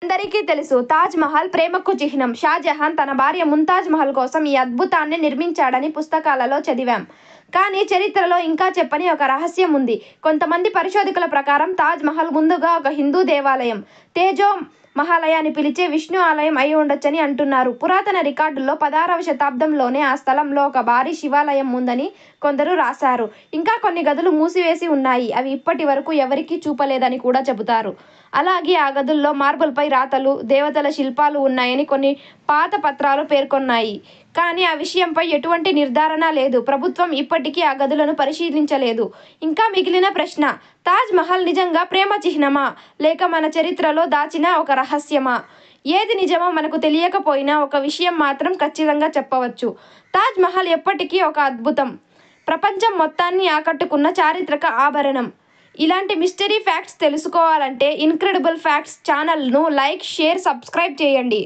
అందరికీ తెలుసు తాజ్ మహల్ ప్రేమకు చిహ్నం. షాజహాన్ తన భార్య ముంతాజ్ మహల్ కోసం ఈ అద్భుతాన్ని నిర్మించాడని పుస్తకాలలో చదివాం. కానీ చరిత్రలో ఇంకా చెప్పని ఒక రహస్యం ఉంది. కొంతమంది పరిశోధకుల ప్రకారం తాజ్ మహల్ ముందుగా ఒక హిందూ దేవాలయం, తేజో మహాలయ అని పిలిచే విష్ణు ఆలయం అయి ఉండొచ్చని అంటున్నారు. పురాతన రికార్డుల్లో 16వ శతాబ్దంలోనే ఆ స్థలంలో ఒక భారీ శివాలయం ఉందని కొందరు రాశారు. ఇంకా కొన్ని గదులు మూసివేసి ఉన్నాయి. అవి ఇప్పటి వరకు ఎవరికీ చూపలేదని కూడా చెబుతారు. అలాగే ఆ గదుల్లో మార్బుల్పై రాతలు, దేవతల శిల్పాలు ఉన్నాయని కొన్ని పాత పత్రాలు పేర్కొన్నాయి. కానీ ఆ విషయంపై ఎటువంటి నిర్ధారణ లేదు. ప్రభుత్వం ఇప్పటికీ ఆ గదులను పరిశీలించలేదు. ఇంకా మిగిలిన ప్రశ్న, తాజ్ మహల్ నిజంగా ప్రేమ చిహ్నమా, లేక మన చరిత్రలో దాచిన ఒక రహస్యమా? ఏది నిజమో మనకు తెలియకపోయినా ఒక విషయం మాత్రం ఖచ్చితంగా చెప్పవచ్చు. తాజ్ మహల్ ఎప్పటికీ ఒక అద్భుతం. ప్రపంచం మొత్తాన్ని ఆకట్టుకున్న చారిత్రక ఆభరణం. ఇలాంటి మిస్టరీ ఫ్యాక్ట్స్ తెలుసుకోవాలంటే ఇన్క్రెడిబుల్ ఫ్యాక్ట్స్ ఛానల్ను లైక్, షేర్, సబ్స్క్రైబ్ చేయండి.